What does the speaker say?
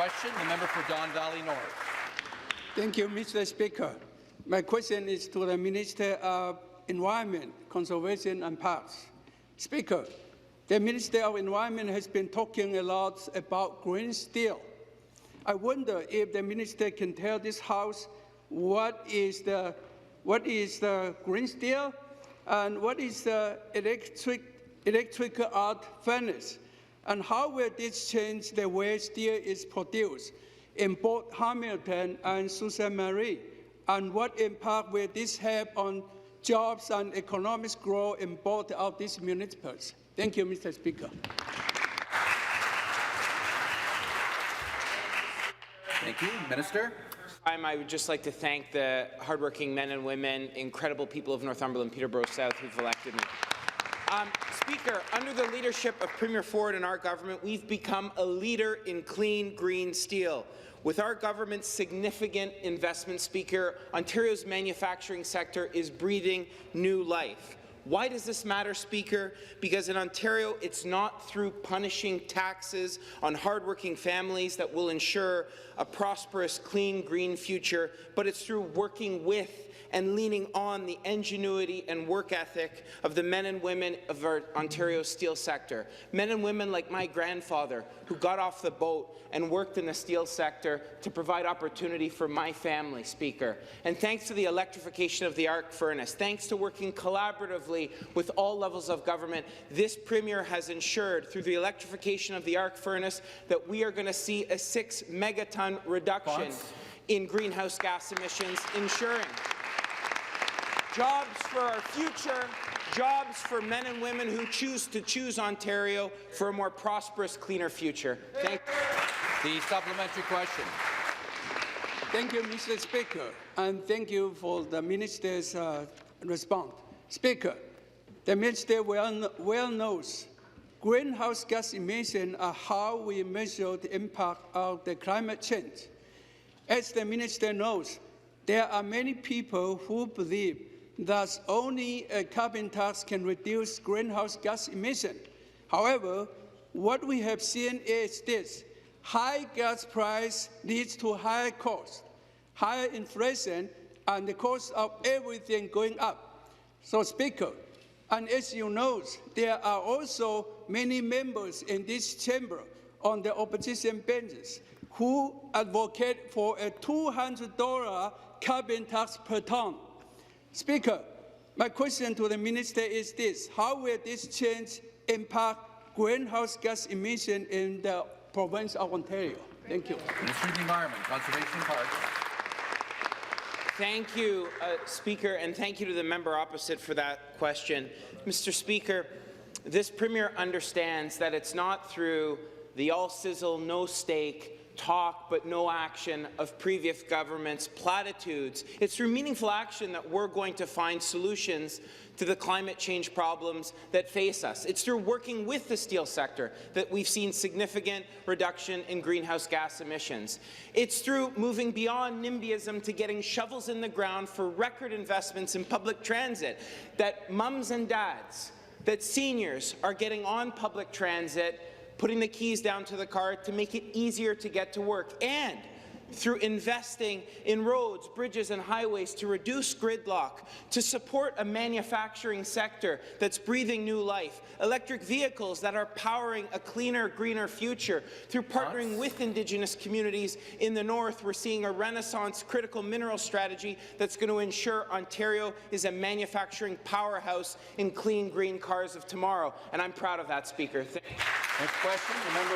question, the member for Don Valley North. Thank you, Mr. Speaker. My question is to the Minister of Environment, Conservation and Parks. Speaker, the Minister of Environment has been talking a lot about green steel. I wonder if the Minister can tell this House what is the green steel and what is the electrical arc furnace, and how will this change the way steel is produced in both Hamilton and Sault Ste. Marie, and what impact will this have on jobs and economic growth in both of these municipalities? Thank you, Mr. Speaker. Thank you. Minister. I would just like to thank the hardworking men and women, incredible people of Northumberland, Peterborough South, who've elected me. Speaker, under the leadership of Premier Ford and our government, we've become a leader in clean, green steel. With our government's significant investment, Speaker, Ontario's manufacturing sector is breathing new life. Why does this matter, Speaker? Because in Ontario, it's not through punishing taxes on hardworking families that will ensure a prosperous, clean, green future, but it's through working with and leaning on the ingenuity and work ethic of the men and women of our Ontario steel sector. Men and women like my grandfather, who got off the boat and worked in the steel sector to provide opportunity for my family, Speaker. And thanks to the electrification of the arc furnace, thanks to working collaboratively with all levels of government, this Premier has ensured, through the electrification of the arc furnace, that we are going to see a 6 megaton reduction in greenhouse gas emissions, ensuring jobs for our future, jobs for men and women who choose Ontario for a more prosperous, cleaner future. Thank you. The supplementary question. Thank you, Mr. Speaker, and thank you for the Minister's response. Speaker, the Minister well knows greenhouse gas emissions are how we measure the impact of the climate change. As the Minister knows, there are many people who believe that only a carbon tax can reduce greenhouse gas emissions. However, what we have seen is this: high gas price leads to higher costs, higher inflation, and the cost of everything going up. So, Speaker, and as you know, there are also many members in this chamber on the opposition benches who advocate for a $200 carbon tax per ton. Speaker, my question to the Minister is this: how will this change impact greenhouse gas emissions in the province of Ontario? Thank you. Minister of the Environment, Conservation and Parks. Thank you, Speaker, and thank you to the member opposite for that question. Mr. Speaker, this Premier understands that it's not through the all-sizzle, no-steak talk but no action of previous governments' platitudes. It's through meaningful action that we're going to find solutions to the climate change problems that face us. It's through working with the steel sector that we've seen significant reduction in greenhouse gas emissions. It's through moving beyond NIMBYism to getting shovels in the ground for record investments in public transit that mums and dads, that seniors are getting on public transit, putting the keys down to the car to make it easier to get to work, and through investing in roads, bridges and highways to reduce gridlock, to support a manufacturing sector that's breathing new life, electric vehicles that are powering a cleaner, greener future. Through partnering with Indigenous communities in the North, we're seeing a renaissance critical mineral strategy that's going to ensure Ontario is a manufacturing powerhouse in clean, green cars of tomorrow. And I'm proud of that, Speaker. Next question, the member